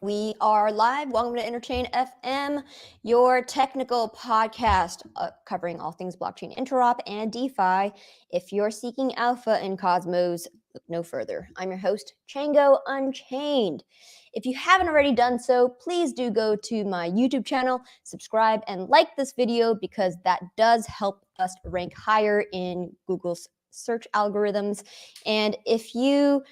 We are live. Welcome to Interchain FM, your technical podcast covering all things blockchain interop and DeFi. If you're seeking alpha in Cosmos, look no further. I'm your host, Chango Unchained. If you haven't already done so, please do go to my YouTube channel, subscribe, and like this video because that does help us rank higher in Google's search algorithms. And if you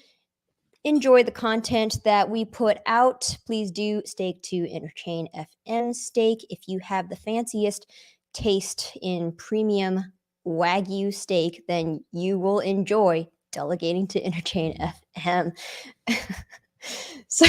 enjoy the content that we put out, please do stake to Interchain FM stake. If you have the fanciest taste in premium Wagyu steak, then you will enjoy delegating to Interchain FM. So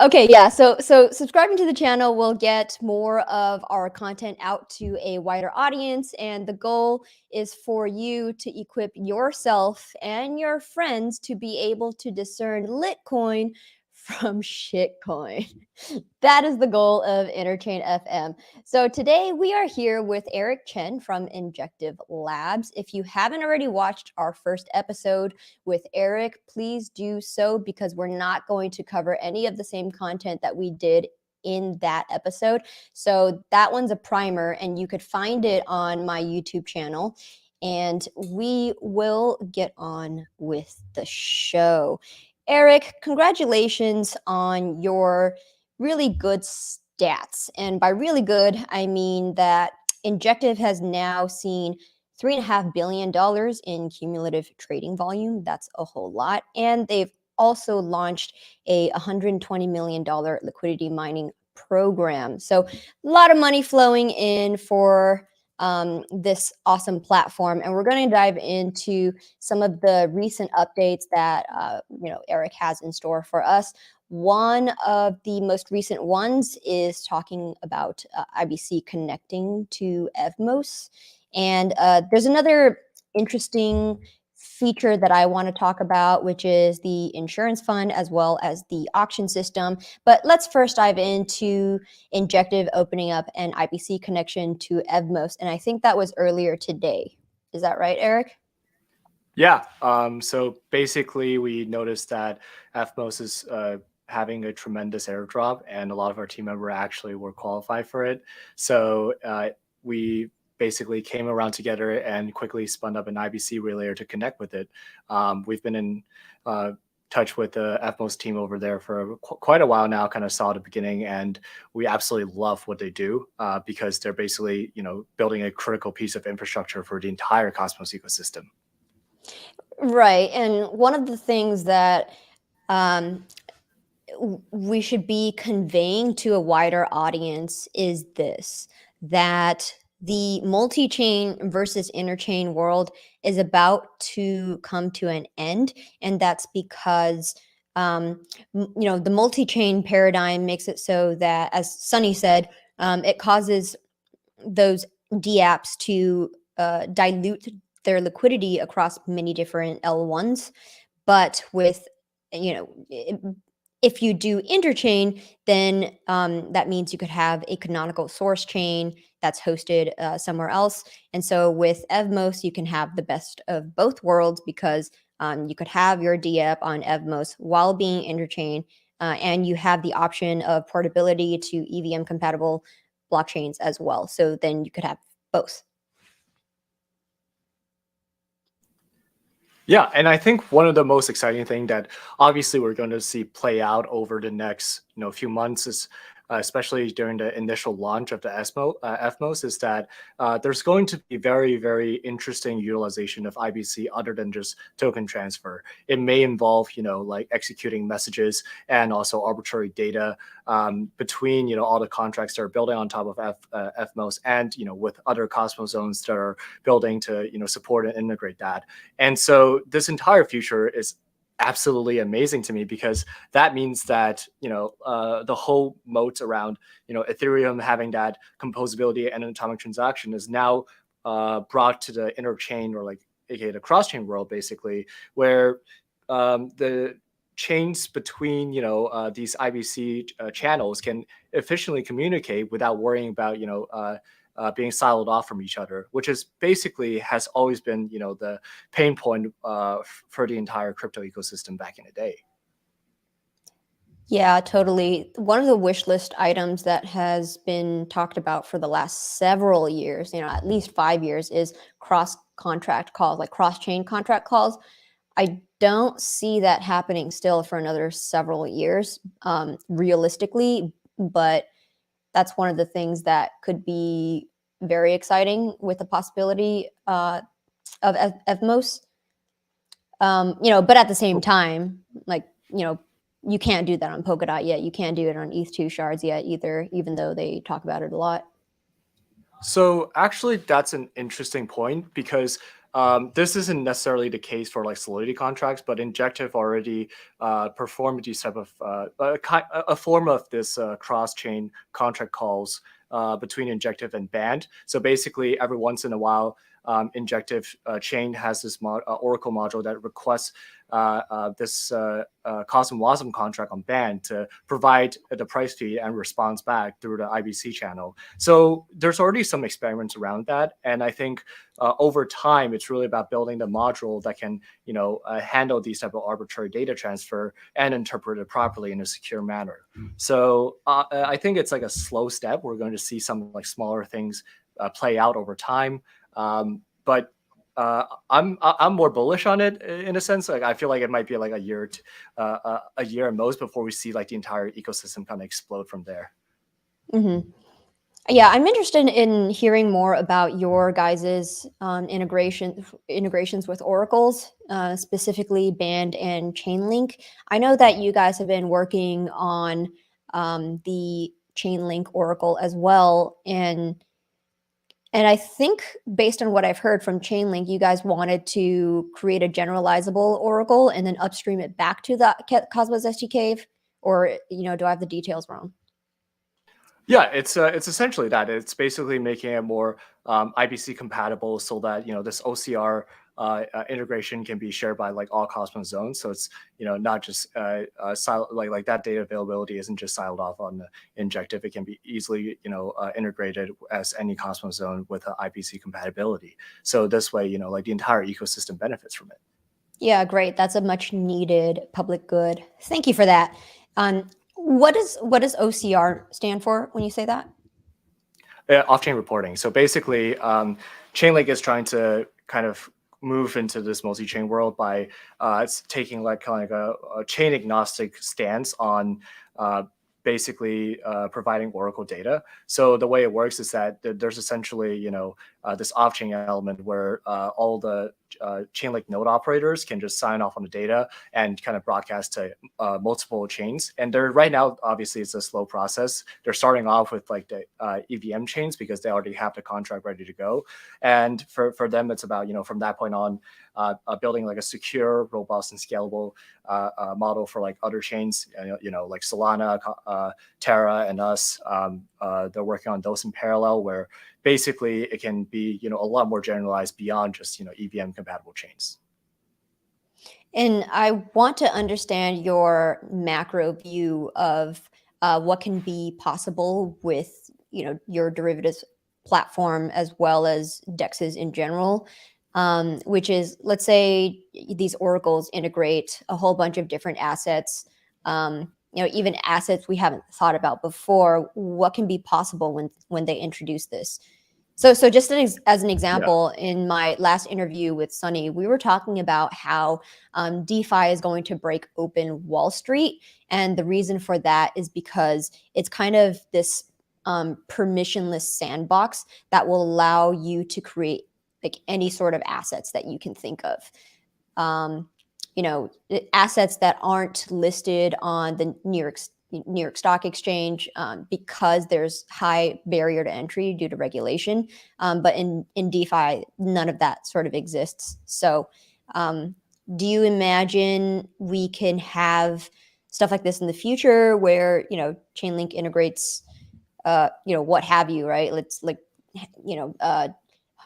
okay, yeah, so subscribing to the channel will get more of our content out to a wider audience, and the goal is for you to equip yourself and your friends to be able to discern Litcoin from shitcoin. That is the goal of Interchain FM. So today we are here with Chen from Injective Labs. If you haven't already watched our first episode with Eric, please do so because we're not going to cover any of the same content that we did in that episode. So that one's a primer and you could find it on my YouTube channel. And we will get on with the show. Eric, congratulations on your really good stats. And by really good, I mean that Injective has now seen $3.5 billion in cumulative trading volume. That's a whole lot. And they've also launched a $120 million liquidity mining program. So a lot of money flowing in for this awesome platform. And we're going to dive into some of the recent updates that Eric has in store for us. One of the most recent ones is talking about IBC connecting to Evmos. And there's another interesting feature that I want to talk about, which is the insurance fund as well as the auction system. But let's first dive into Injective opening up an IBC connection to Evmos. And I think that was earlier today. Is that right, Eric? Yeah. So basically, we noticed that Evmos is having a tremendous airdrop, and a lot of our team members actually were qualified for it. So we basically came around together and quickly spun up an IBC relayer to connect with it. We've been in touch with the Evmos team over there for quite a while now, kind of saw at the beginning, and we absolutely love what they do because they're basically, building a critical piece of infrastructure for the entire Cosmos ecosystem. Right. And one of the things that we should be conveying to a wider audience is this, that the multi-chain versus interchain world is about to come to an end. And that's because, the multi-chain paradigm makes it so that, as Sunny said, it causes those dApps to dilute their liquidity across many different L1s. But with, if you do interchain, then that means you could have a canonical source chain that's hosted somewhere else. And so with Evmos, you can have the best of both worlds because you could have your dApp on Evmos while being interchain, and you have the option of portability to EVM compatible blockchains as well. So then you could have both. Yeah, and I think one of the most exciting thing that obviously we're going to see play out over the next few months is, especially during the initial launch of the Evmos, is that there's going to be very, very interesting utilization of IBC other than just token transfer. It may involve, like executing messages and also arbitrary data between, all the contracts that are building on top of Evmos and, with other Cosmos zones that are building to, support and integrate that. And so this entire future is absolutely amazing to me because that means that the whole moat around Ethereum having that composability and atomic transaction is now brought to the interchain, or like aka the cross-chain world, basically, where the chains between these IBC channels can efficiently communicate without worrying about being siloed off from each other, which is basically has always been, the pain point for the entire crypto ecosystem back in the day. Yeah, totally. One of the wish list items that has been talked about for the last several years, at least 5 years, is cross contract calls, like cross chain contract calls. I don't see that happening still for another several years, realistically, but that's one of the things that could be very exciting with the possibility of Evmos. But at the same time, like, you can't do that on Polkadot yet. You can't do it on ETH2 shards yet either, even though they talk about it a lot. So actually, that's an interesting point because this isn't necessarily the case for like Solidity contracts, but Injective already performed these type of a form of this cross-chain contract calls between Injective and Band. So basically, every once in a while, Injective chain has this Oracle module that requests this Cosm Wasm contract on Band to provide the price feed and response back through the IBC channel. So there's already some experiments around that, and I think over time it's really about building the module that can handle these type of arbitrary data transfer and interpret it properly in a secure manner. So I think it's like a slow step. We're going to see some like smaller things play out over time, but I'm more bullish on it in a sense. Like I feel like it might be like a year at most before we see like the entire ecosystem kind of explode from there. Mm-hmm. Yeah, I'm interested in hearing more about your guys's integrations with oracles, specifically Band and Chainlink. I know that you guys have been working on the Chainlink oracle as well, and I think based on what I've heard from Chainlink, you guys wanted to create a generalizable oracle and then upstream it back to the Cosmos SDK, or do I have the details wrong? Yeah, it's essentially that. It's basically making it more IBC compatible so that this OCR integration can be shared by like all Cosmos zones. So it's not just like that data availability isn't just siloed off on the Injective. It can be easily integrated as any Cosmos zone with IBC compatibility. So this way like the entire ecosystem benefits from it. Yeah, great. That's a much needed public good. Thank you for that. What does OCR stand for when you say that? Off-chain reporting. So basically, Chainlink is trying to kind of move into this multi-chain world by it's taking like kind of a chain agnostic stance on basically providing Oracle data. So the way it works is that there's essentially this off-chain element where all the Chainlink node operators can just sign off on the data and kind of broadcast to multiple chains. And they're right now, obviously, it's a slow process. They're starting off with like the EVM chains because they already have the contract ready to go. And for them, it's about from that point on, building like a secure, robust, and scalable model for like other chains, like Solana, Terra, and us. They're working on those in parallel, where basically it can be a lot more generalized beyond just EVM compatible chains. And I want to understand your macro view of what can be possible with your derivatives platform as well as DEXs in general, which is, let's say these oracles integrate a whole bunch of different assets, even assets we haven't thought about before. What can be possible when they introduce this? So just as an example, in my last interview with Sunny, we were talking about how DeFi is going to break open Wall Street. And the reason for that is because it's kind of this permissionless sandbox that will allow you to create like any sort of assets that you can think of. Assets that aren't listed on the New York Stock Exchange because there's high barrier to entry due to regulation. But in DeFi, none of that sort of exists. So do you imagine we can have stuff like this in the future where, Chainlink integrates, what have you, right? Let's like,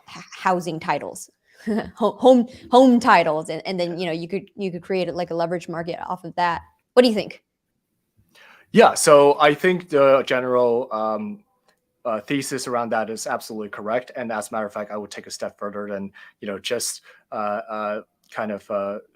housing titles. home titles, and then you could create like a leverage market off of that. What do you think? Yeah, so I think the general thesis around that is absolutely correct. And as a matter of fact, I would take a step further than just kind of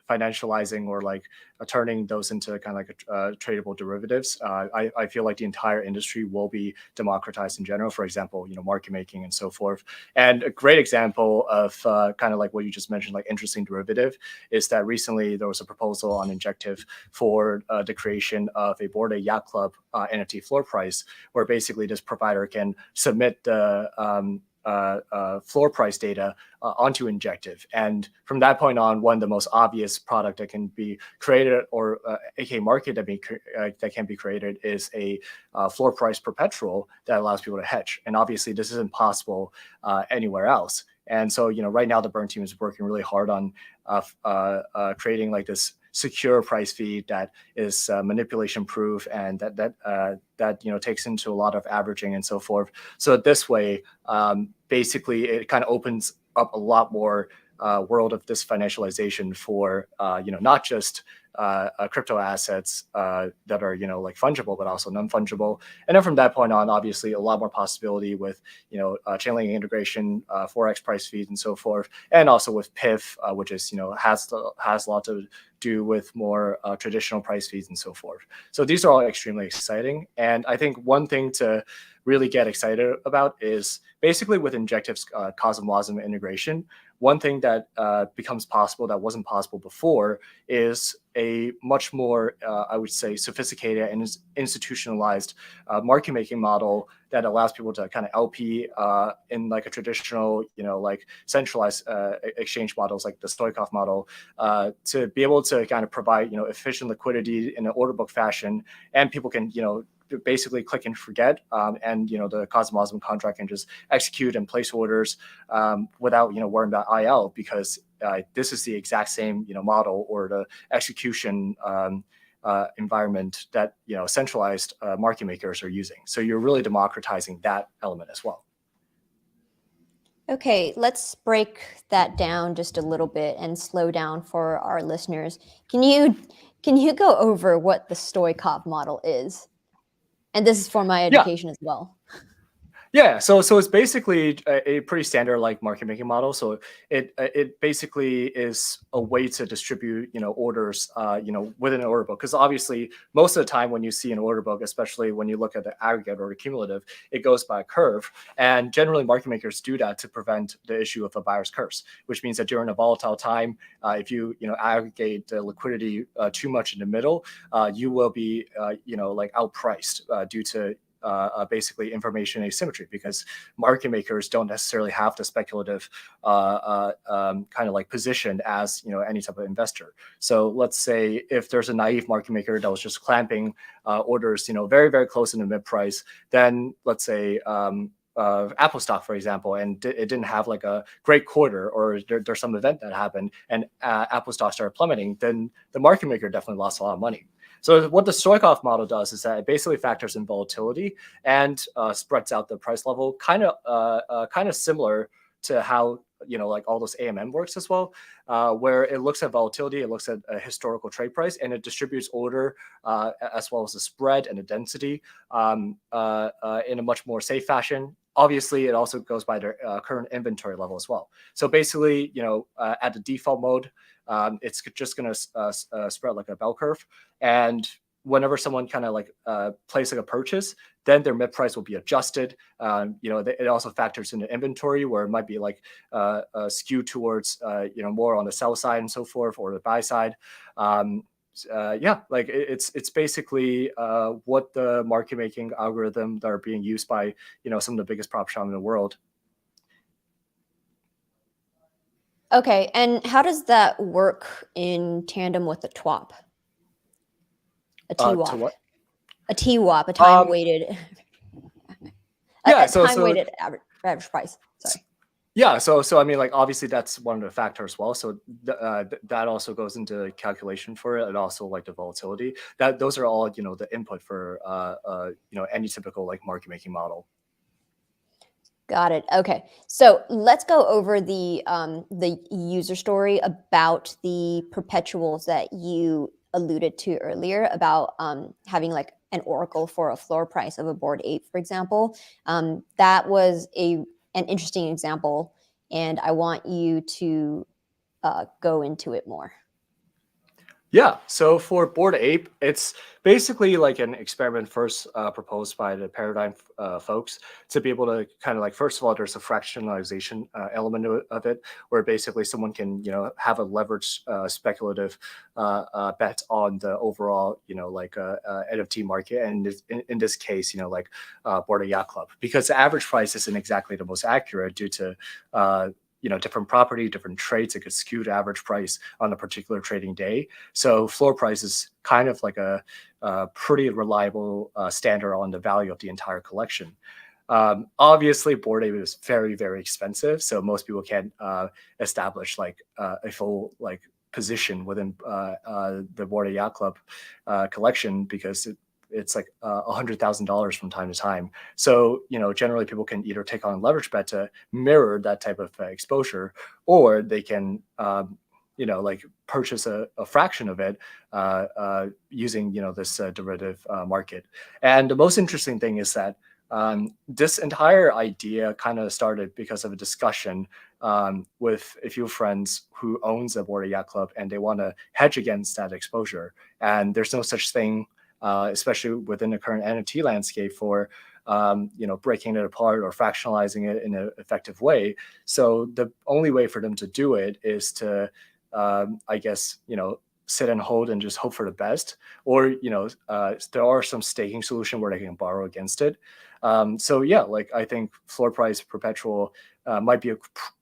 financializing or like turning those into kind of like tradable derivatives, I feel like the entire industry will be democratized in general. For example, market making and so forth. And a great example of kind of like what you just mentioned, like interesting derivative, is that recently there was a proposal on Injective for the creation of a Bored Ape Yacht Club NFT floor price, where basically this provider can submit the floor price data onto Injective. And from that point on, one of the most obvious product that can be created, or aka market that can be created, is a floor price perpetual that allows people to hedge. And obviously this isn't possible anywhere else. And so, right now the Burn team is working really hard on creating like this secure price feed that is manipulation proof, and that takes into a lot of averaging and so forth. So this way, basically, it kind of opens up a lot more world of this financialization for not just crypto assets that are like fungible, but also non-fungible. And then from that point on, obviously a lot more possibility with chain link integration, forex price feeds, and so forth, and also with PIF, which is has a lot to do with more traditional price feeds and so forth. So these are all extremely exciting. And I think one thing to really get excited about is basically with Injective's CosmWasm integration, one thing that becomes possible that wasn't possible before is a much more, I would say, sophisticated and institutionalized market making model that allows people to kind of LP in like a traditional, like centralized exchange models like the Stoichkov model, to be able to kind of provide, efficient liquidity in an order book fashion, and people can, basically click and forget, and the CosmWasm contract can just execute and place orders without worrying about IL, because this is the exact same model or the execution environment that centralized market makers are using. So you're really democratizing that element as well. Okay, let's break that down just a little bit and slow down for our listeners. Can you go over what the Stoichkov model is? And this is for my education as well. Yeah, so it's basically a pretty standard like market making model. So it basically is a way to distribute orders within an order book, because obviously most of the time when you see an order book, especially when you look at the aggregate or the cumulative, it goes by a curve, and generally market makers do that to prevent the issue of a buyer's curse, which means that during a volatile time, if you aggregate the liquidity too much in the middle, you will be like outpriced due to basically information asymmetry, because market makers don't necessarily have the speculative kind of like position as any type of investor. So let's say if there's a naive market maker that was just clamping orders very, very close in the mid price, then let's say Apple stock, for example, and it didn't have like a great quarter, or there's some event that happened and Apple stock started plummeting, then the market maker definitely lost a lot of money. So what the Stoichkov model does is that it basically factors in volatility and spreads out the price level, kind of similar to how like all those AMM works as well, where it looks at volatility, it looks at a historical trade price, and it distributes order as well as the spread and the density in a much more safe fashion. Obviously, it also goes by the current inventory level as well. So basically, at the default mode, it's just going to spread like a bell curve. And whenever someone kind of like place like a purchase, then their mid price will be adjusted. It also factors in the inventory, where it might be like skewed towards more on the sell side and so forth, or the buy side. Like it's basically what the market making algorithm that are being used by some of the biggest prop shops in the world. Okay, and how does that work in tandem with the TWAP? A TWAP. To what? A TWAP, a time-weighted. Time-weighted average price. Sorry. Yeah, so I mean, like obviously that's one of the factors as well. So that also goes into calculation for it, and also like the volatility. Those are all the input for any typical like market making model. Got it. Okay, so let's go over the user story about the perpetuals that you alluded to earlier, about having like an oracle for a floor price of a Bored Ape, for example. That was an interesting example, and I want you to go into it more? Yeah, so for Bored Ape, it's basically like an experiment first proposed by the Paradigm folks to be able to kind of like, first of all, there's a fractionalization element of it, where basically someone can, have a leveraged speculative bet on the overall, NFT market. And in this case, like Bored Ape Yacht Club, because the average price isn't exactly the most accurate due to different property, different trades. It could skew the average price on a particular trading day. So floor price is kind of like a pretty reliable standard on the value of the entire collection. Obviously, Bored Ape is very, very expensive, so most people can't establish like a full like position within the Bored Ape Yacht Club collection, because it's like $100,000 from time to time. So, generally people can either take on a leverage bet to mirror that type of exposure, or they can, like purchase a fraction of it using, this derivative market. And the most interesting thing is that this entire idea kind of started because of a discussion with a few friends who owns a Bored Ape Yacht Club, and they want to hedge against that exposure. And there's no such thing, especially within the current NFT landscape, for breaking it apart or fractionalizing it in an effective way. So the only way for them to do it is to, I guess, sit and hold and just hope for the best. Or, there are some staking solution where they can borrow against it. So yeah, like I think floor price perpetual might be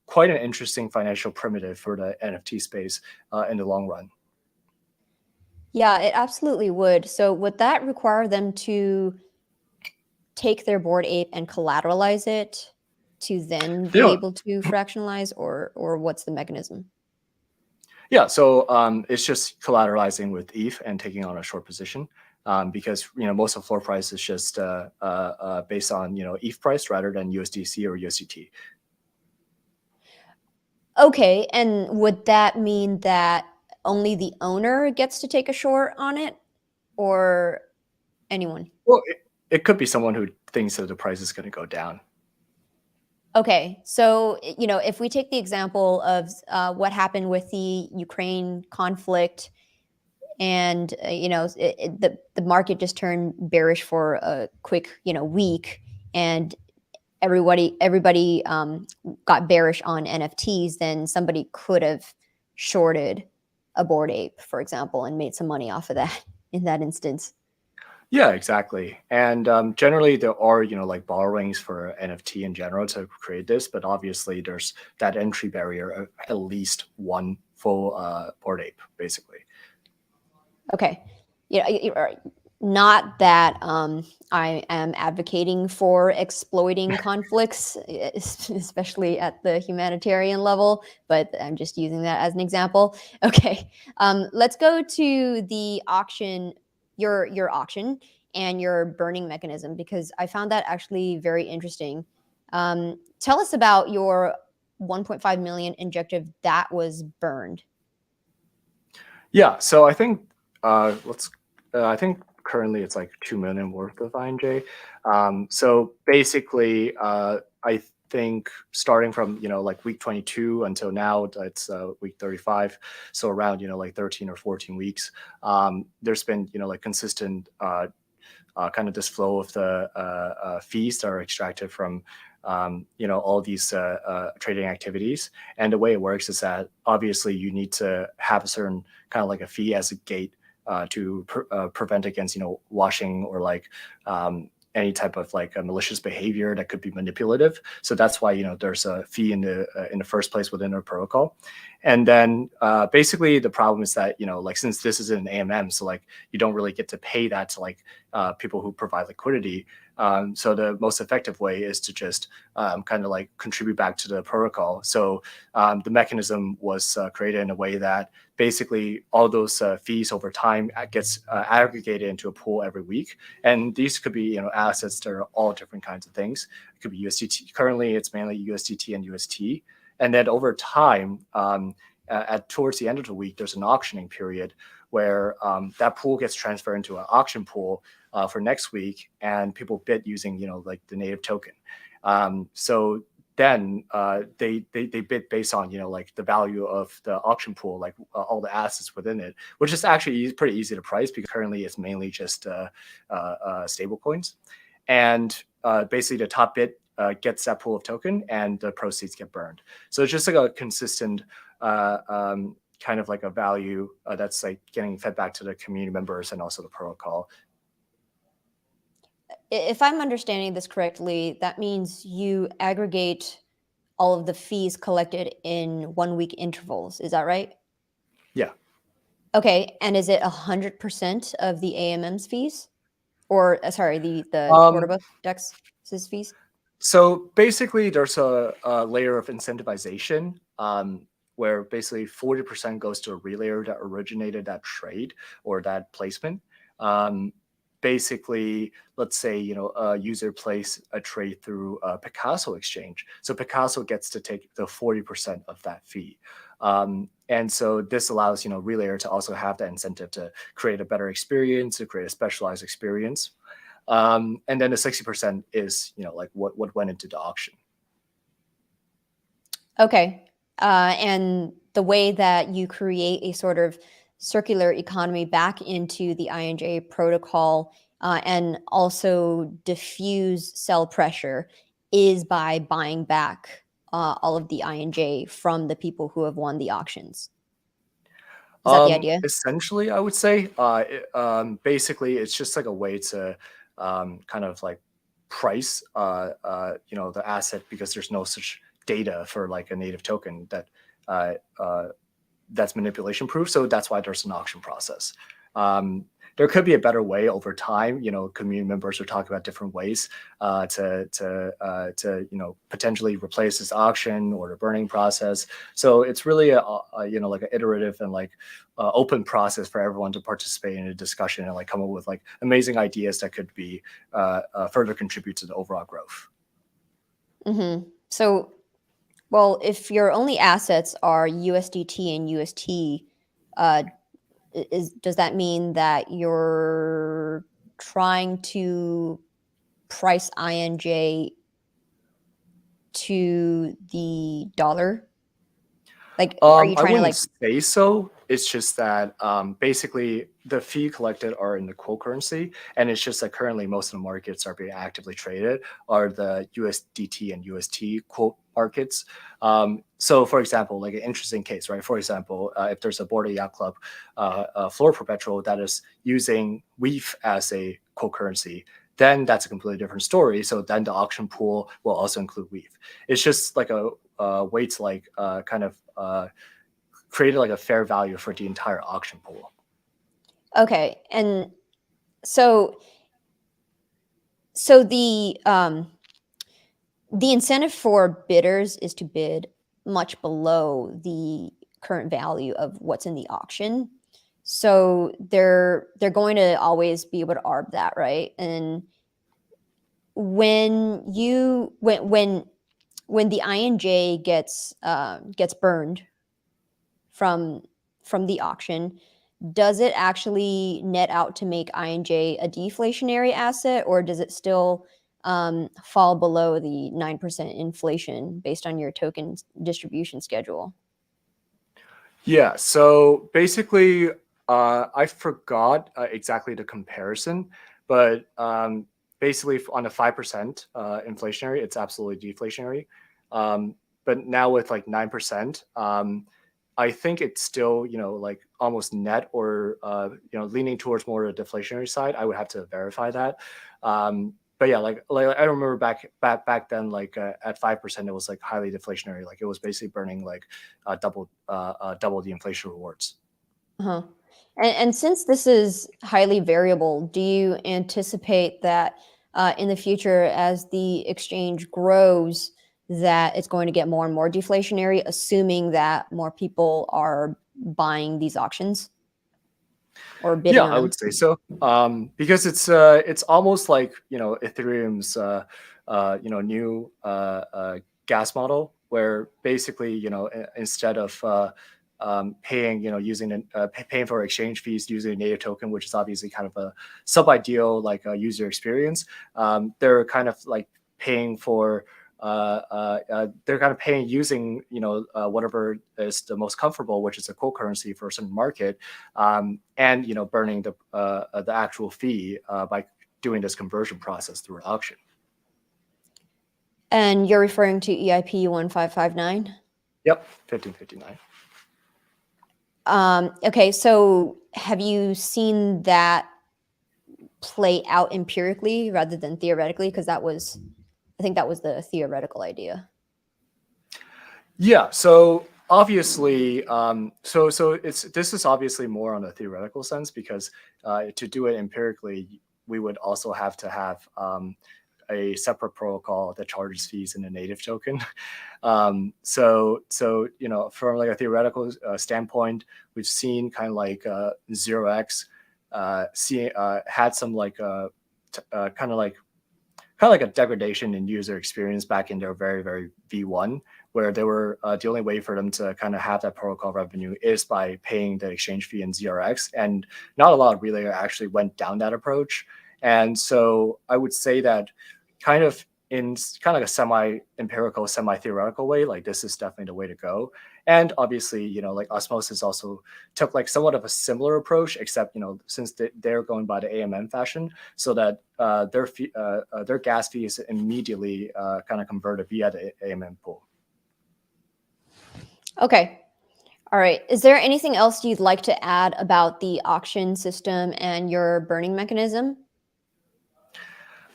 quite an interesting financial primitive for the NFT space in the long run. Yeah, it absolutely would. So would that require them to take their Bored Ape and collateralize it to then They be don't. able to fractionalize, or what's the mechanism? Yeah, so it's just collateralizing with ETH and taking on a short position, because most of floor price is just based on ETH price rather than USDC or USDT. Okay, and would that mean that only the owner gets to take a short on it, or anyone? Well, it could be someone who thinks that the price is going to go down. Okay, so if we take the example of what happened with the Ukraine conflict, and the market just turned bearish for a quick week, and everybody got bearish on NFTs, then somebody could have shorted a Bored Ape, for example, and made some money off of that in that instance. Yeah, exactly. And generally, there are like borrowings for NFT in general to create this, but obviously there's that entry barrier of at least one full Bored Ape, basically. Okay. Not that I am advocating for exploiting conflicts, especially at the humanitarian level, but I'm just using that as an example. Okay, let's go to the auction, your auction and your burning mechanism, because I found that actually very interesting. Tell us about your 1.5 million injective that was burned. Yeah, so I think I think currently it's like 2 million worth of INJ. So basically, I think starting from like week 22 until now, it's week 35, so around like 13 or 14 weeks. There's been like consistent kind of this flow of the fees that are extracted from all these trading activities. And the way it works is that obviously you need to have a certain kind of like a fee as a gate to prevent against washing or like any type of like a malicious behavior that could be manipulative. So that's why there's a fee in the first place within our protocol. And then basically the problem is that like since this is an AMM, so like you don't really get to pay that to like people who provide liquidity. So the most effective way is to just kind of like contribute back to the protocol. So the mechanism was created in a way that basically all those fees over time gets aggregated into a pool every week. And these could be assets that are all different kinds of things. It could be USDT. Currently, it's mainly USDT and UST. And then over time, towards the end of the week, there's an auctioning period where that pool gets transferred into an auction pool for next week, and people bid using like the native token. So then they bid based on, you know, like the value of the auction pool, like all the assets within it, which is actually pretty easy to price because currently it's mainly just stable coins. And basically the top bid gets that pool of token and the proceeds get burned. So it's just like a consistent kind of like a value that's like getting fed back to the community members and also the protocol. If I'm understanding this correctly, that means you aggregate all of the fees collected in 1 week intervals. Is that right? Yeah. Okay. And is it 100% of the AMM's fees? Or sorry, the order Um, book DEX's fees? So basically, there's a layer of incentivization where basically 40% goes to a relayer that originated that trade or that placement. Basically, let's say, you know, a user places a trade through a Picasso exchange. So Picasso gets to take the 40% of that fee. And so this allows, you know, relayer to also have that incentive to create a better experience, to create a specialized experience. And then the 60% is, you know, like what went into the auction. Okay. And the way that you create a sort of circular economy back into the INJ protocol and also diffuse sell pressure is by buying back all of the INJ from the people who have won the auctions. Is that the idea? Essentially, I would say, basically, it's just like a way to kind of like price, you know, the asset because there's no such data for like a native token that uh, uh, that's manipulation proof. So that's why there's an auction process. There could be a better way over time. You know, community members are talking about different ways to you know, potentially replace this auction or the burning process. So it's really a you know, like an iterative and like open process for everyone to participate in a discussion and like come up with like amazing ideas that could be further contribute to the overall growth. Mm-hmm. So, well, if your only assets are USDT and UST, uh, does that mean that you're trying to price INJ to the dollar? Like, are you I trying to wouldn't like? say so. It's just that basically the fee collected are in the quote currency, and it's just that currently most of the markets are being actively traded are the USDT and UST quote markets. So, for example, like an interesting case, right? For example, if there's a Bored Yacht Club floor perpetual that is using WEEF as a quote currency, then that's a completely different story. So then the auction pool will also include WEEF. It's just like a way to like kind of create like a fair value for the entire auction pool. Okay, and so so the incentive for bidders is to bid much below the current value of what's in the auction. So they're going to always be able to arb that, right? And when the INJ gets burned from the auction, does it actually net out to make INJ a deflationary asset, or does it still fall below the 9% inflation based on your token distribution schedule? Yeah. So basically, I forgot exactly the comparison, but basically on a 5% inflationary, it's absolutely deflationary. But now with like 9%, I think it's still, you know, like almost net or you know, leaning towards more the deflationary side. I would have to verify that. But yeah, like I remember back then, like at 5%, it was like highly deflationary. Like it was basically burning like double the inflation rewards. Uh-huh. And since this is highly variable, do you anticipate that in the future, as the exchange grows, that it's going to get more and more deflationary, assuming that more people are buying these auctions or Yeah, bidding on I them? would say so. Because it's almost like, you know, Ethereum's you know, new gas model, where basically, you know, instead of paying, you know, paying for exchange fees using a native token, which is obviously kind of a sub ideal like user experience, they're kind of like paying for they're kind of paying using whatever is the most comfortable, which is a cold currency for a certain market, and burning the actual fee by doing this conversion process through an auction. And you're referring to EIP 1559? Yep, 1559. Okay, so have you seen that play out empirically rather than theoretically? Because I think that was the theoretical idea. Yeah, so obviously, this is obviously more on a theoretical sense, because to do it empirically, we would also have to have a separate protocol that charges fees in a native token. So from like a theoretical standpoint, we've seen kind of like 0x had some like kind of like a degradation in user experience back in their very V1, where they were the only way for them to kind of have that protocol revenue is by paying the exchange fee in ZRX, and not a lot of relayer actually went down that approach. And so I would say that kind of in kind of like a semi-empirical, semi-theoretical way, like this is definitely the way to go. And obviously, like Osmosis also took like somewhat of a similar approach, except since they're going by the AMM fashion, so that their gas fee is immediately kind of converted via the AMM pool. Okay. All right. Is there anything else you'd like to add about the auction system and your burning mechanism?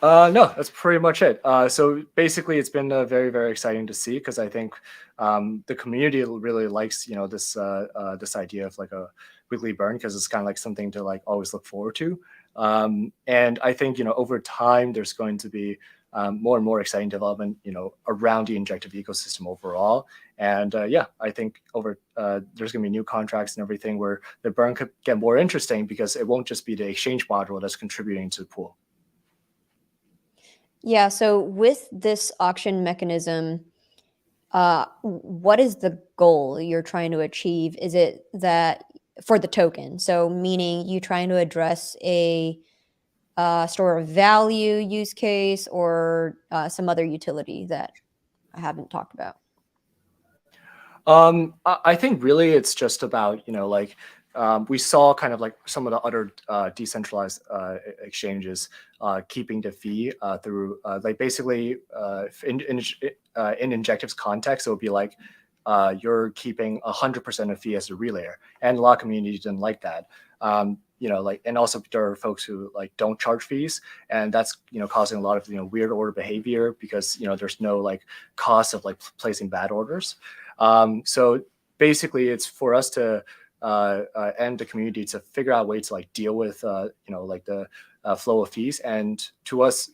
No, that's pretty much it. So basically, it's been very exciting to see, because I think the community really likes this idea of like a weekly burn, because it's kind of like something to like always look forward to. And I think over time there's going to be more and more exciting development around the injective ecosystem overall. And yeah, I think there's going to be new contracts and everything where the burn could get more interesting, because it won't just be the exchange module that's contributing to the pool. Yeah, so with this auction mechanism, what is the goal you're trying to achieve? Is it that for the token? So meaning you trying to address a store of value use case, or some other utility that I haven't talked about? I think really it's just about, we saw kind of like some of the other decentralized exchanges keeping the fee through like basically in Injective's context, it would be like you're keeping 100% of fee as a relayer, and a lot of communities didn't like that. And also there are folks who like don't charge fees, and that's causing a lot of weird order behavior, because there's no like cost of like placing bad orders. So basically, it's for us to and the community to figure out a way to like deal with like the flow of fees. And to us,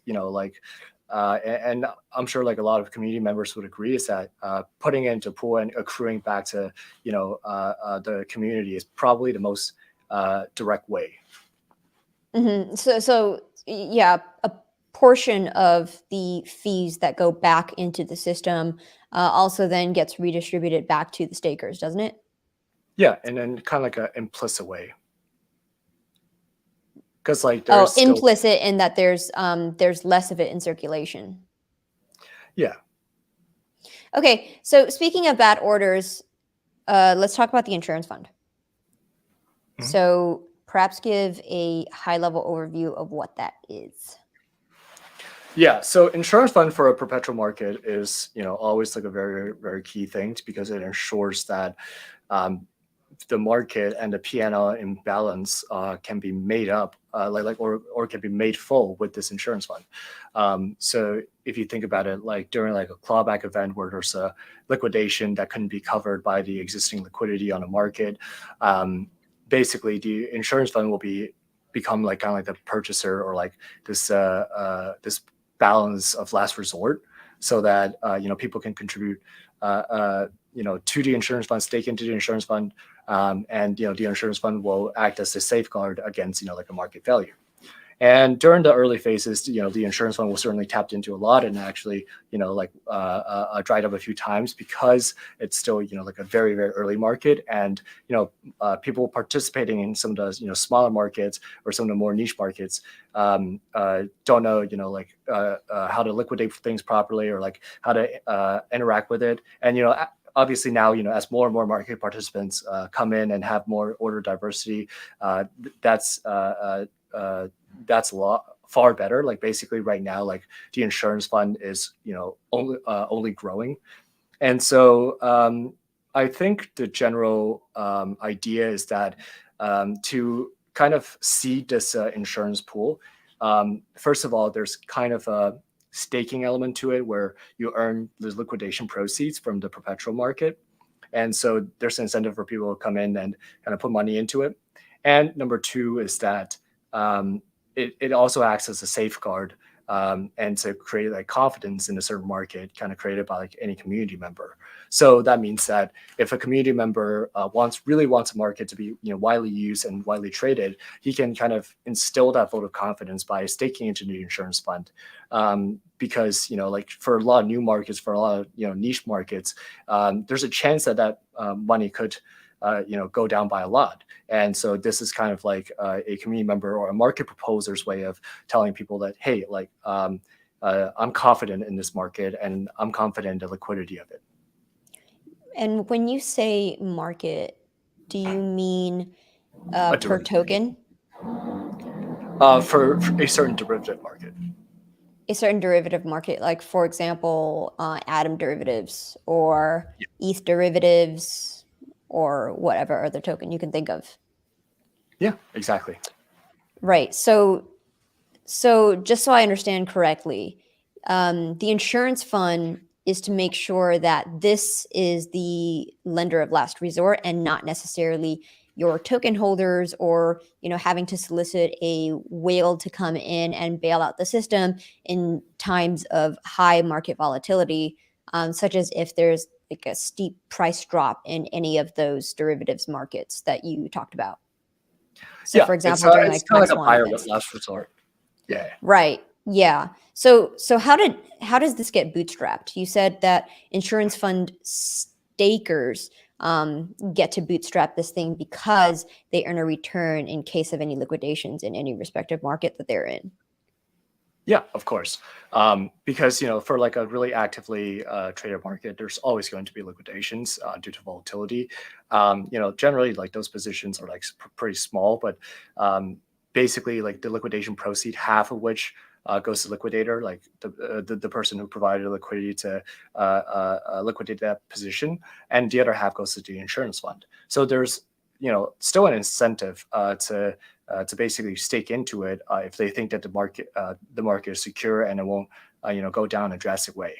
and I'm sure like a lot of community members would agree, is that putting it into pool and accruing back to the community is probably the most direct way. Mm-hmm. So yeah, a portion of the fees that go back into the system also then gets redistributed back to the stakers, doesn't it? Yeah, and then kind of like an implicit way, because like there's implicit in that there's less of it in circulation. Yeah. Okay, so speaking of bad orders, let's talk about the insurance fund. Mm-hmm. So perhaps give a high-level overview of what that is. Yeah, so insurance fund for a perpetual market is always like a very key thing, because it ensures that the market and the P&L imbalance can be made up, or can be made full with this insurance fund. So if you think about it, like during like a clawback event where there's a liquidation that couldn't be covered by the existing liquidity on the market, basically the insurance fund will become like kind of like the purchaser, or like this balance of last resort, so that people can contribute to the insurance fund, stake into the insurance fund, and the insurance fund will act as a safeguard against like a market failure. And during the early phases, the insurance fund was certainly tapped into a lot, and actually, dried up a few times because it's still, like a very, very early market, and people participating in some of those, smaller markets or some of the more niche markets don't know, how to liquidate things properly, or like how to interact with it. And obviously now, as more and more market participants come in and have more order diversity, that's a lot far better. Like basically right now, like the insurance fund is only growing. And so I think the general idea is that to kind of seed this insurance pool, first of all, there's kind of a staking element to it where you earn the liquidation proceeds from the perpetual market. And so there's an incentive for people to come in and kind of put money into it. And number two is that it also acts as a safeguard and to create like confidence in a certain market, kind of created by like any community member. So that means that if a community member really wants a market to be widely used and widely traded, he can kind of instill that vote of confidence by staking into the insurance fund. Because like for a lot of new markets, for a lot of niche markets, there's a chance that money could go down by a lot. And so this is kind of like a community member or a market proposer's way of telling people that, hey, like I'm confident in this market and I'm confident in the liquidity of it. And when you say market, do you mean A per derivative. token? For a certain derivative market. A certain derivative market, like for example, Atom derivatives or ETH derivatives or whatever other token you can think of. Yeah, exactly. Right. So just so I understand correctly, the insurance fund is to make sure that this is the lender of last resort and not necessarily your token holders, or having to solicit a whale to come in and bail out the system in times of high market volatility, such as if there's like a steep price drop in any of those derivatives markets that you talked about. So, for example, during it's like kind black of like a swan buyer events. last resort. Yeah. Right. Yeah. So how does this get bootstrapped? You said that insurance fund stakers get to bootstrap this thing because they earn a return in case of any liquidations in any respective market that they're in. Yeah, of course. Because for like a really actively traded market, there's always going to be liquidations due to volatility. Generally like those positions are like pretty small, but basically like the liquidation proceed, half of which goes to liquidator, like the person who provided liquidity to liquidate that position, and the other half goes to the insurance fund. So there's still an incentive to basically stake into it if they think that the market is secure and it won't go down in a drastic way.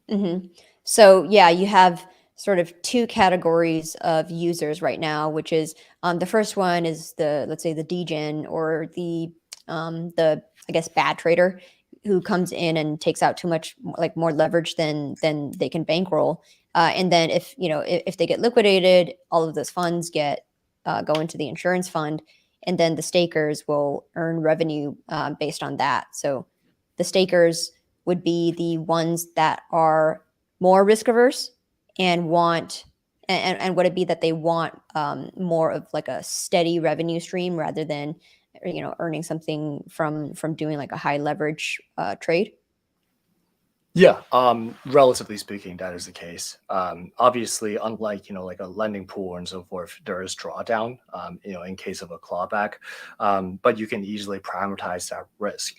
Mm-hmm. So yeah, you have sort of two categories of users right now, which is the first one is let's say the degen, or the I guess bad trader who comes in and takes out too much, like more leverage than they can bankroll. And then if they get liquidated, all of those funds go into the insurance fund, and then the stakers will earn revenue based on that. So the stakers would be the ones that are more risk averse and want, and would it be that they want more of like a steady revenue stream rather than earning something from doing like a high leverage trade? Yeah, relatively speaking, that is the case. Obviously, unlike like a lending pool and so forth, there is drawdown, in case of a clawback, but you can easily parameterize that risk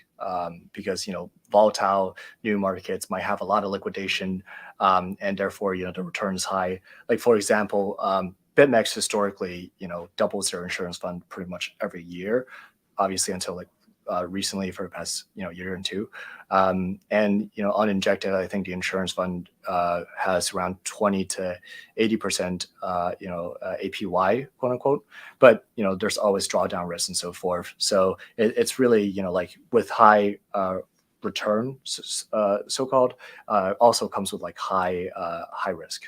because volatile new markets might have a lot of liquidation, and therefore the return is high. Like for example, BitMEX historically doubles their insurance fund pretty much every year, obviously until like recently for the past year and two. And on Injective, I think the insurance fund has around 20 to 80% APY, quote unquote. But there's always drawdown risk and so forth. So it's really like with high return, so-called, also comes with like high risk.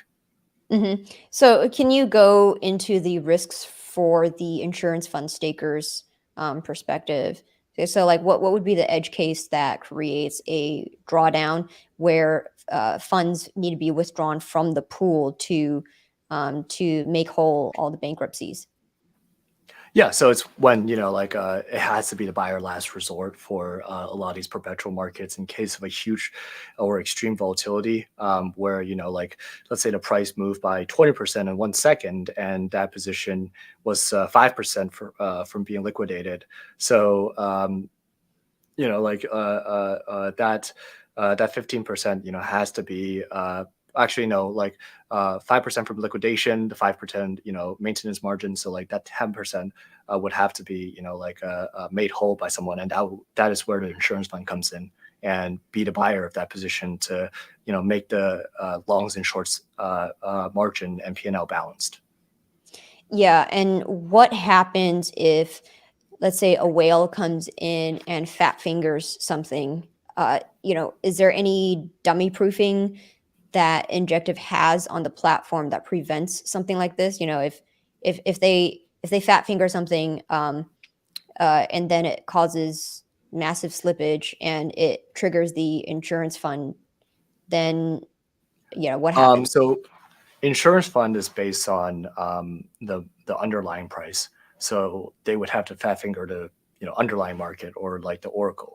Mm-hmm. So can you go into the risks for the insurance fund stakers perspective? So like what would be the edge case that creates a drawdown where funds need to be withdrawn from the pool to make whole all the bankruptcies? Yeah, so it's when, it has to be the buyer last resort for a lot of these perpetual markets in case of a huge or extreme volatility, where, let's say the price moved by 20% in 1 second, and that position was 5% from being liquidated. So, that 15%, has to be actually no, 5% from liquidation, the 5%, maintenance margin. So like that 10% would have to be, made whole by someone, and that is where the insurance fund comes in and be the buyer of that position to, make the longs and shorts margin and P&L balanced. Yeah, and what happens if, let's say, a whale comes in and fat fingers something? Is there any dummy proofing that Injective has on the platform that prevents something like this? If they fat finger something, and then it causes massive slippage and it triggers the insurance fund, then what happens? So insurance fund is based on the underlying price. So they would have to fat finger the underlying market or like the Oracle.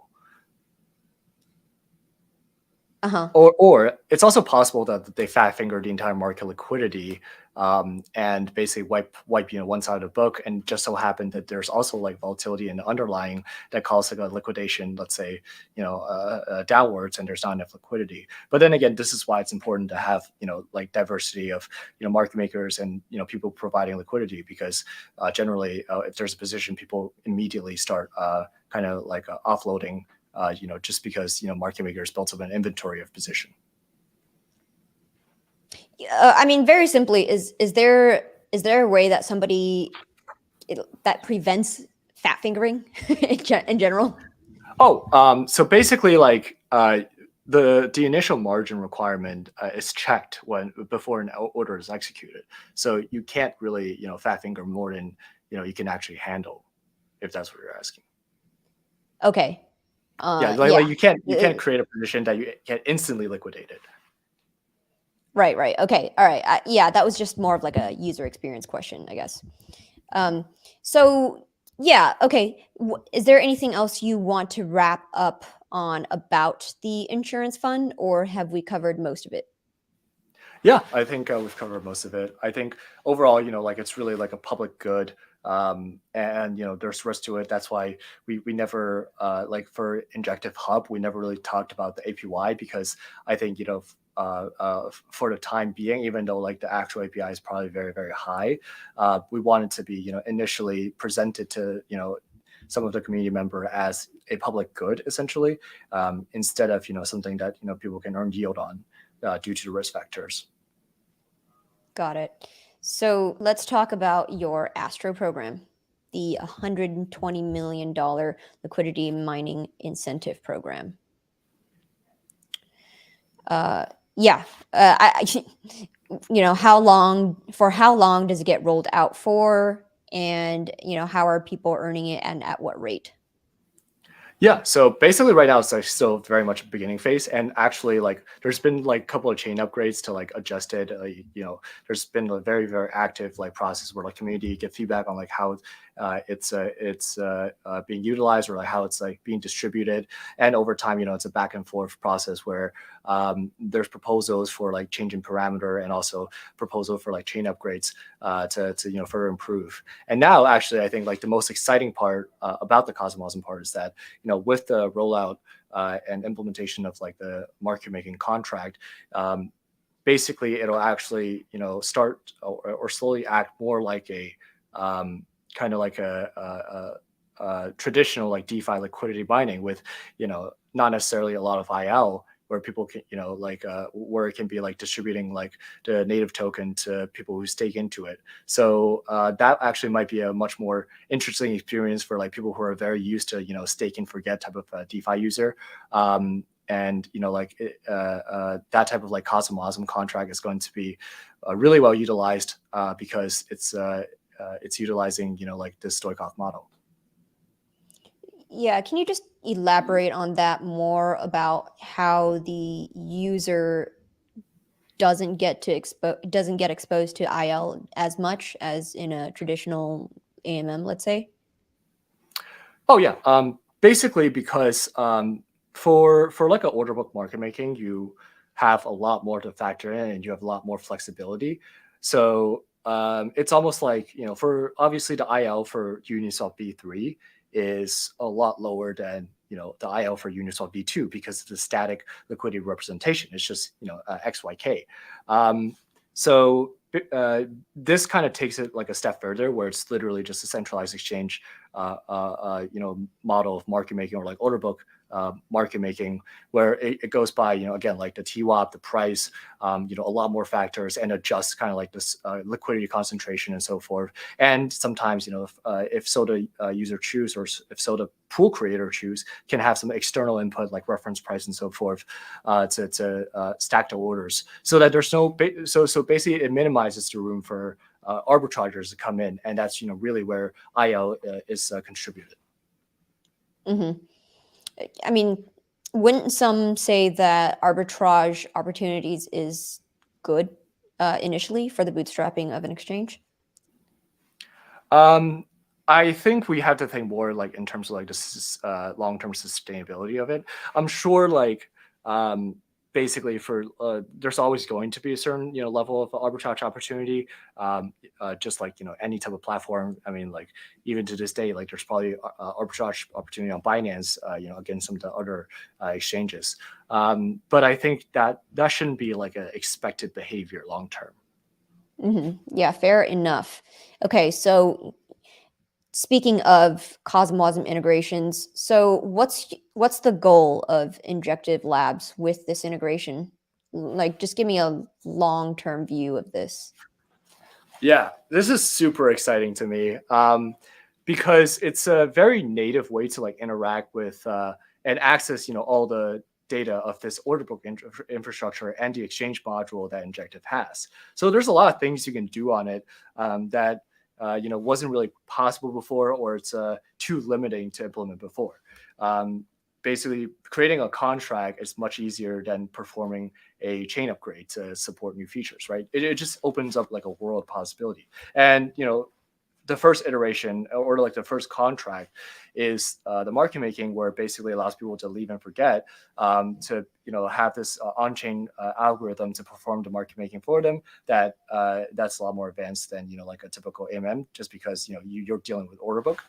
Uh-huh. Or it's also possible that they fat finger the entire market liquidity, and basically wipe one side of the book, and just so happened that there's also like volatility in the underlying that causes like a liquidation, let's say, downwards, and there's not enough liquidity. But then again, this is why it's important to have like diversity of market makers and people providing liquidity, because generally if there's a position, people immediately start kind of like offloading. Just because market makers built up an inventory of position. I mean, very simply, is there a way that that prevents fat fingering in general? So basically, like the initial margin requirement is checked before an order is executed. So you can't really fat finger more than you can actually handle, if that's what you're asking. Okay. Like you can't create a position that you can instantly liquidate it. Right. Okay. All right. Yeah, that was just more of like a user experience question, I guess. So yeah. Okay. Is there anything else you want to wrap up on about the insurance fund, or have we covered most of it? Yeah, I think we've covered most of it. I think overall, like it's really like a public good, and there's risk to it. That's why we never like for Injective Hub, we never really talked about the APY, because I think for the time being, even though like the actual API is probably very very high, we wanted to be initially presented to some of the community member as a public good, essentially, instead of something that people can earn yield on due to the risk factors. Got it. So let's talk about your Astro program, the $120 million liquidity mining incentive program. Yeah. How long does it get rolled out for? And, how are people earning it and at what rate? Yeah, so basically right now it's like still very much a beginning phase, and actually like there's been like a couple of chain upgrades to like adjust it. There's been a very very active like process where like community get feedback on like how it's being utilized, or like how it's like being distributed, and over time it's a back and forth process where there's proposals for like changing parameter, and also proposal for like chain upgrades to further improve. And now actually I think like the most exciting part about the Cosmosm part is that with the rollout and implementation of like the market making contract, basically it'll actually start or slowly act more like a kind of like a traditional like DeFi liquidity mining, with not necessarily a lot of IL, where people can where it can be like distributing like the native token to people who stake into it. So that actually might be a much more interesting experience for like people who are very used to stake and forget type of DeFi user. And that type of like Cosmosm contract is going to be really well utilized because it's utilizing like this Stoikov model. Yeah, can you just elaborate on that more about how the user doesn't get exposed to IL as much as in a traditional AMM, let's say? Oh yeah. Basically because for like an order book market making, you have a lot more to factor in and you have a lot more flexibility. So it's almost like, for obviously the IL for Uniswap V3 is a lot lower than the IL for Uniswap V2 because of the static liquidity representation. It's just XYK. So this kind of takes it like a step further, where it's literally just a centralized exchange model of market making, or like order book market making, where it goes by, again, like the TWAP, the price, a lot more factors, and adjusts kind of like this liquidity concentration and so forth. And sometimes, if SOTA user choose, or if SOTA pool creator choose, can have some external input like reference price and so forth to stack the orders, so that there's no so basically it minimizes the room for arbitragers to come in, and that's really where IL is contributed. Mm-hmm. I mean, wouldn't some say that arbitrage opportunities is good initially for the bootstrapping of an exchange? I think we have to think more like in terms of like the long-term sustainability of it. I'm sure like basically for there's always going to be a certain level of arbitrage opportunity, just like any type of platform. I mean, like even to this day, like there's probably arbitrage opportunity on Binance, against some of the other exchanges. But I think that shouldn't be like an expected behavior long term. Mm-hmm. Yeah, fair enough. Okay, so speaking of Cosmosm integrations, so what's the goal of Injective Labs with this integration? Like, just give me a long-term view of this. Yeah, this is super exciting to me, because it's a very native way to like interact with and access, all the data of this order book infrastructure and the exchange module that Injective has. So there's a lot of things you can do on it that wasn't really possible before, or it's too limiting to implement before. Basically, creating a contract is much easier than performing a chain upgrade to support new features, right? It just opens up like a world of possibility. And the first iteration, or like the first contract, is the market making, where it basically allows people to leave and forget, to have this on-chain algorithm to perform the market making for them. That's a lot more advanced than like a typical AMM, just because you're dealing with order book.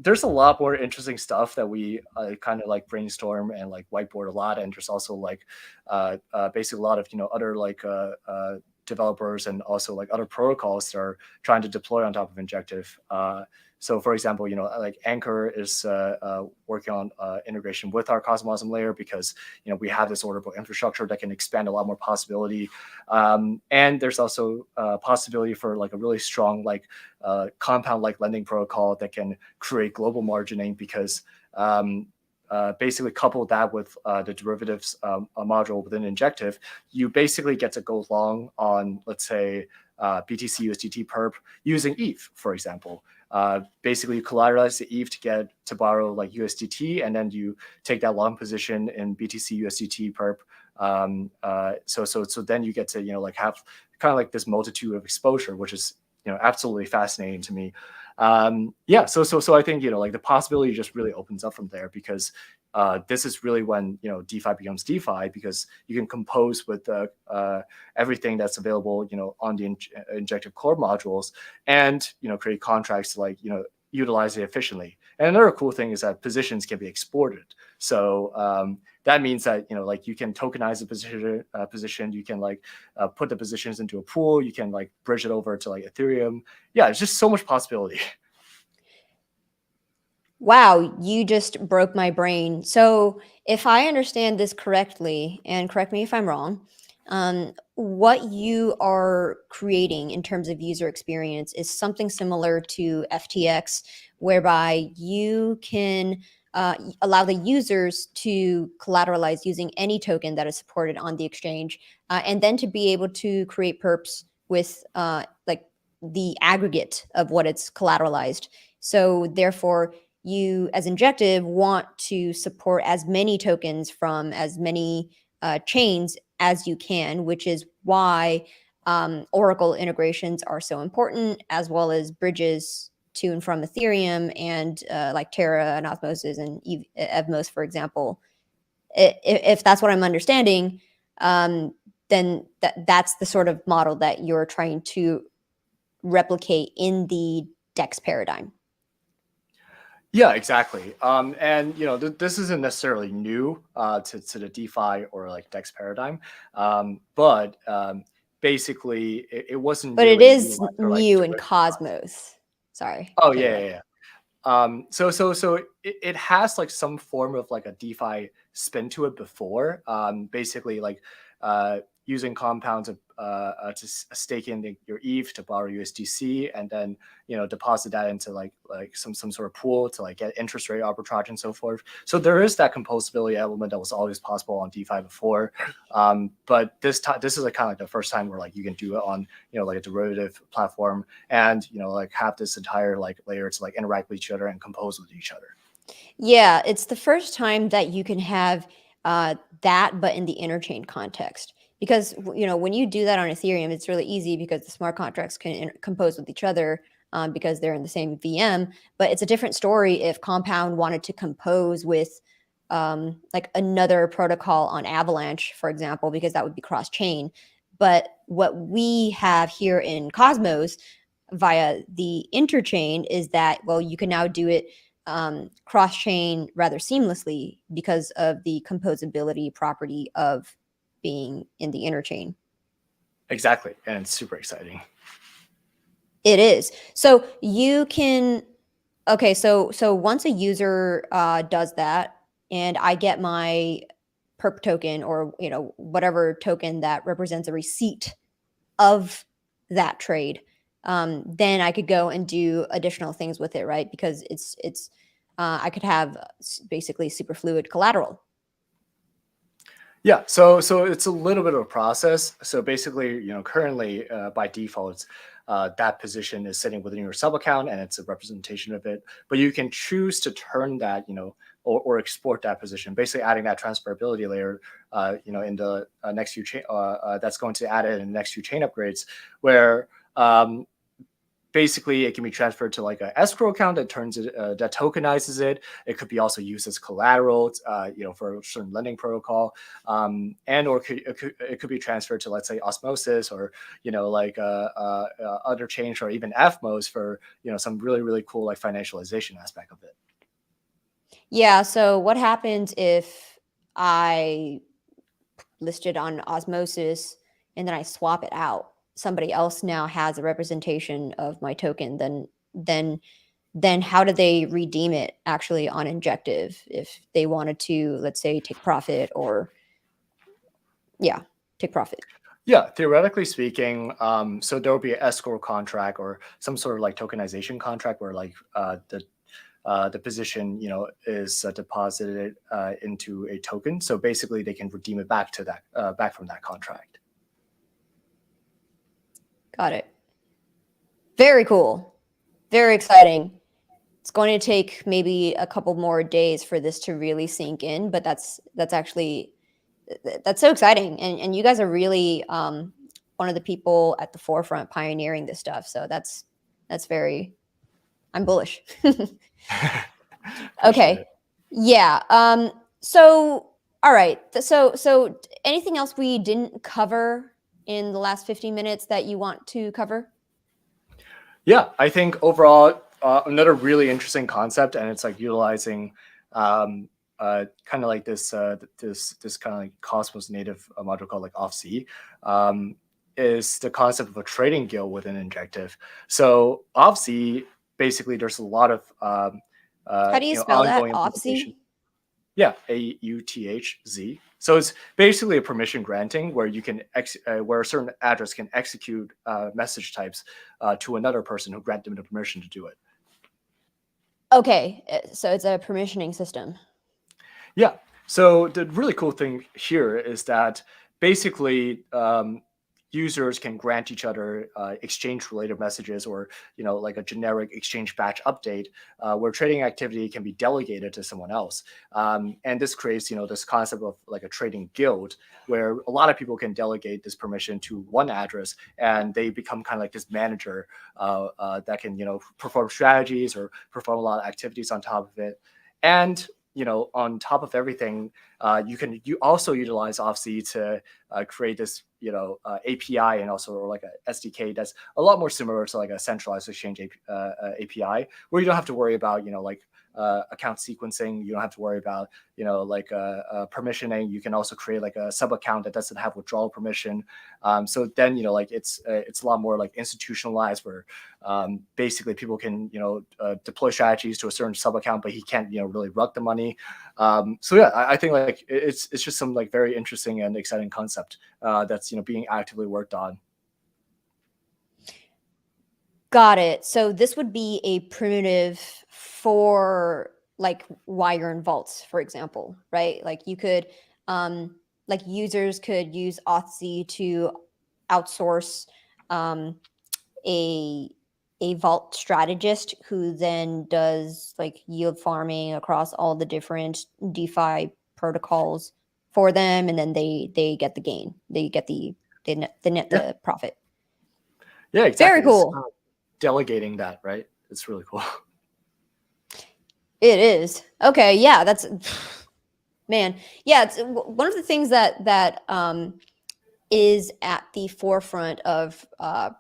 There's a lot more interesting stuff that we kind of like brainstorm and like whiteboard a lot, and there's also like basically a lot of other like developers and also like other protocols that are trying to deploy on top of Injective. So for example, like Anchor is working on integration with our Cosmosm layer, because we have this order book infrastructure that can expand a lot more possibility. And there's also a possibility for like a really strong like compound like lending protocol that can create global margining, because basically couple that with the derivatives module within Injective, you basically get to go long on, let's say, BTC USDT perp using ETH, for example. Basically, you collateralize the ETH to borrow like USDT, and then you take that long position in BTC USDT perp. So then you get to like have kind of like this multitude of exposure, which is absolutely fascinating to me. Yeah, so I think like the possibility just really opens up from there, because this is really when DeFi becomes DeFi, because you can compose with everything that's available on the Injective core modules, and create contracts to like utilize it efficiently. And another cool thing is that positions can be exported. So that means that like you can tokenize the position, you can like put the positions into a pool, you can like bridge it over to like Ethereum. Yeah, it's just so much possibility. Wow, you just broke my brain. So, if I understand this correctly, and correct me if I'm wrong, what you are creating in terms of user experience is something similar to FTX, whereby you can allow the users to collateralize using any token that is supported on the exchange, and then to be able to create perps with like the aggregate of what it's collateralized. So, therefore, you as Injective want to support as many tokens from as many chains as you can, which is why Oracle integrations are so important, as well as bridges to and from Ethereum and like Terra and Osmosis and Evmos, for example. If that's what I'm understanding, then that's the sort of model that you're trying to replicate in the DEX paradigm. Yeah, exactly. And this isn't necessarily new to the DeFi or like DEX paradigm, but basically it wasn't. But Really it is utilized for like new in derivative concepts. Cosmos. Sorry. Oh Cut you yeah, off. yeah, yeah. So it has like some form of like a DeFi spin to it before. Basically like using compounds to stake in your ETH to borrow USDC, and then deposit that into like some sort of pool to like get interest rate arbitrage and so forth. So there is that composability element that was always possible on DeFi before, but this is like kind of like the first time where like you can do it on like a derivative platform, and like have this entire like layer to like interact with each other and compose with each other. Yeah, it's the first time that you can have that, but in the interchain context. Because when you do that on Ethereum, it's really easy because the smart contracts can compose with each other because they're in the same VM. But it's a different story if Compound wanted to compose with like another protocol on Avalanche, for example, because that would be cross-chain. But what we have here in Cosmos via the interchain is that, well, you can now do it cross-chain rather seamlessly because of the composability property of being in the interchain. Exactly, and it's super exciting. It is. So you can, okay, so once a user does that, and I get my perp token or whatever token that represents a receipt of that trade, then I could go and do additional things with it, right? Because it's I could have basically super fluid collateral. Yeah, so it's a little bit of a process. So basically, currently by default, that position is sitting within your sub account, and it's a representation of it. But you can choose to turn that, or export that position, basically adding that transferability layer, in the next few chain. That's going to add it in the next few chain upgrades, where basically it can be transferred to like a escrow account that turns it that tokenizes it. It could be also used as collateral for a certain lending protocol, and or it could be transferred to, let's say, Osmosis, or like other chains, or even Evmos for some really cool like financialization aspect of it. Yeah, so what happens if I list it on Osmosis and then I swap it out? Somebody else now has a representation of my token. Then how do they redeem it actually on Injective if they wanted to, let's say, take profit or take profit? Yeah, theoretically speaking, so there will be an escrow contract or some sort of like tokenization contract where like the position is deposited into a token. So basically, they can redeem it back to that back from that contract. Got it. Very cool. Very exciting. It's going to take maybe a couple more days for this to really sink in, but that's so exciting. And you guys are really one of the people at the forefront pioneering this stuff. So that's very, I'm bullish. Okay. Yeah. So, all right. So anything else we didn't cover in the last 15 minutes that you want to cover? Yeah, I think overall, another really interesting concept, and it's like utilizing kind of like this this kind of like Cosmos native module called like OffC, is the concept of a trading guild within Injective. So OffC, basically, there's a lot of How do you spell that? ongoing implementation. OffC? Yeah, AUTHZ. So it's basically a permission granting where you can where a certain address can execute message types to another person who grant them the permission to do it. Okay, so it's a permissioning system. Yeah. So the really cool thing here is that basically users can grant each other exchange-related messages, or like a generic exchange batch update, where trading activity can be delegated to someone else. And this creates this concept of like a trading guild, where a lot of people can delegate this permission to one address, and they become kind of like this manager that can perform strategies or perform a lot of activities on top of it. And on top of everything, you also utilize OffC to create this API, and also like a SDK that's a lot more similar to like a centralized exchange API, where you don't have to worry about like account sequencing. You don't have to worry about like permissioning. You can also create like a sub account that doesn't have withdrawal permission. So then like it's a lot more like institutionalized, where basically people can deploy strategies to a certain sub account, but he can't really rug the money. So yeah, I think like it's just some like very interesting and exciting concept that's being actively worked on. Got it. So this would be a primitive for like wire and vaults, for example, right? Like you could, like users could use Auth to outsource a vault strategist who then does like yield farming across all the different DeFi protocols for them, and then they get the gain. They get the net the profit. Yeah, exactly. Very cool. Delegating that, right? It's really cool. It is. Okay, yeah, that's man. Yeah, it's one of the things that is at the forefront of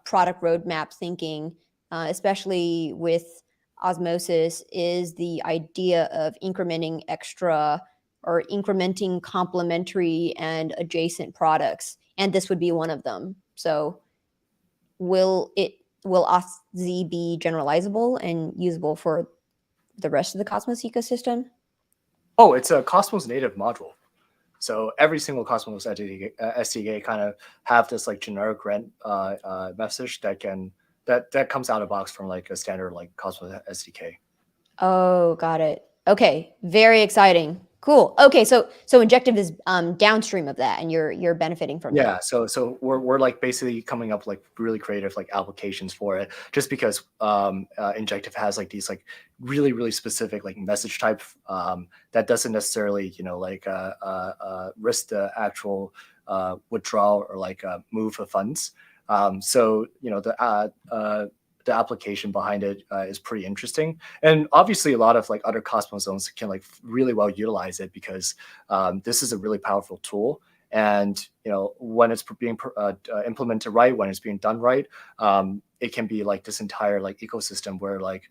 product roadmap thinking, especially with Osmosis, is the idea of incrementing extra or incrementing complementary and adjacent products, and this would be one of them. So, will OZ be generalizable and usable for the rest of the Cosmos ecosystem? Oh, it's a Cosmos native module. So every single Cosmos SDK kind of have this like generic grant message that comes out of box from like a standard like Cosmos SDK. Oh, got it. Okay, very exciting. Cool. Okay, so Injective is downstream of that, and you're benefiting from Yeah, that. so we're like basically coming up like really creative like applications for it, just because Injective has like these like really specific like message type that doesn't necessarily like risk the actual withdrawal or like move of funds. So the application behind it is pretty interesting, and obviously a lot of like other Cosmos zones can like really well utilize it, because this is a really powerful tool. And when it's being implemented right, when it's being done right, it can be like this entire like ecosystem where like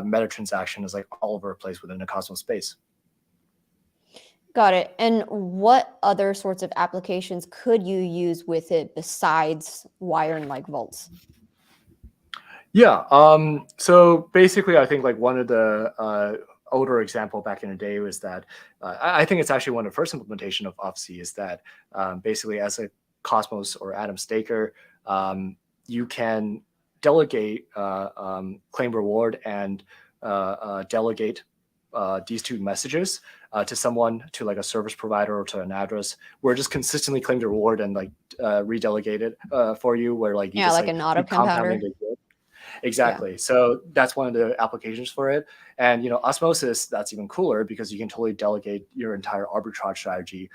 meta transaction is like all over the place within the Cosmos space. Got it. And what other sorts of applications could you use with it besides wire and like vaults? Yeah. So basically, I think like one of the older example back in the day was that I think it's actually one of the first implementation of OffC is that basically as a Cosmos or Atom staker, you can delegate claim reward and delegate these two messages to someone, to like a service provider or to an address, where just consistently claim the reward and like redelegate it for you, where like you Yeah, just like like an auto keep compounding compounder. the yield. Yeah. Exactly. So that's one of the applications for it. And Osmosis, that's even cooler, because you can totally delegate your entire arbitrage strategy,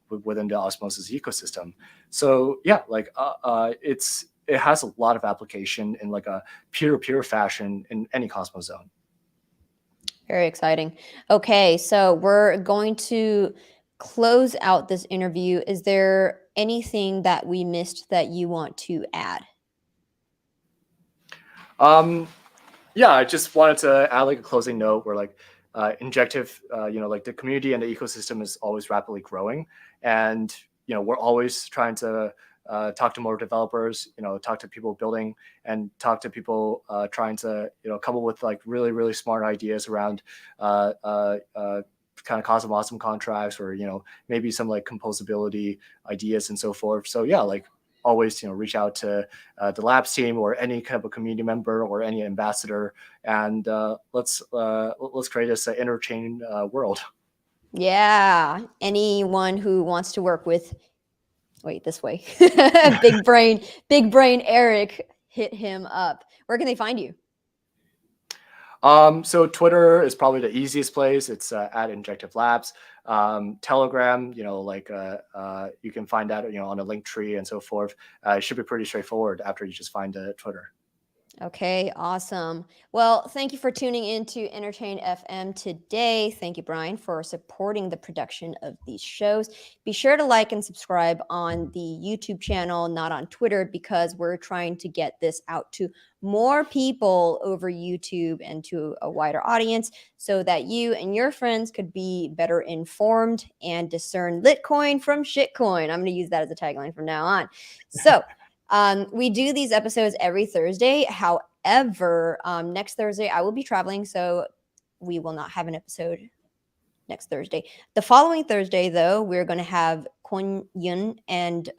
within the Osmosis ecosystem. So yeah, like it has a lot of application in like a peer-to-peer fashion in any Cosmos zone. Very exciting. Okay, so we're going to close out this interview. Is there anything that we missed that you want to add? Yeah, I just wanted to add like a closing note where like Injective, like the community and the ecosystem is always rapidly growing, and we're always trying to talk to more developers, talk to people building, and talk to people trying to come up with like really smart ideas around kind of Cosmos contracts, or maybe some like composability ideas and so forth. So yeah, like always reach out to the labs team or any kind of a community member or any ambassador, and let's create this interchain world. Yeah, anyone who wants to work with Wait, this way. Big brain Eric, hit him up. Where can they find you? So Twitter is probably the easiest place. It's at Injective Labs. Telegram, you can find that, on a link tree and so forth. It should be pretty straightforward after you just find Twitter. Okay, awesome. Well, thank you for tuning in to Interchain FM today. Thank you, Brian, for supporting the production of these shows. Be sure to like and subscribe on the YouTube channel, not on Twitter, because we're trying to get this out to more people over YouTube and to a wider audience so that you and your friends could be better informed and discern Litcoin from shitcoin. I'm going to use that as a tagline from now on. So, we do these episodes every Thursday. However, next Thursday I will be traveling, so we will not have an episode next Thursday. The following Thursday, though, we're going to have Kwon Yun and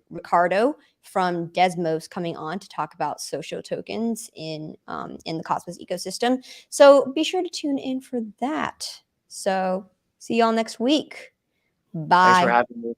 Ricardo from Desmos coming on to talk about social tokens in the Cosmos ecosystem. So be sure to tune in for that. So see y'all next week. Bye. Thanks for having me.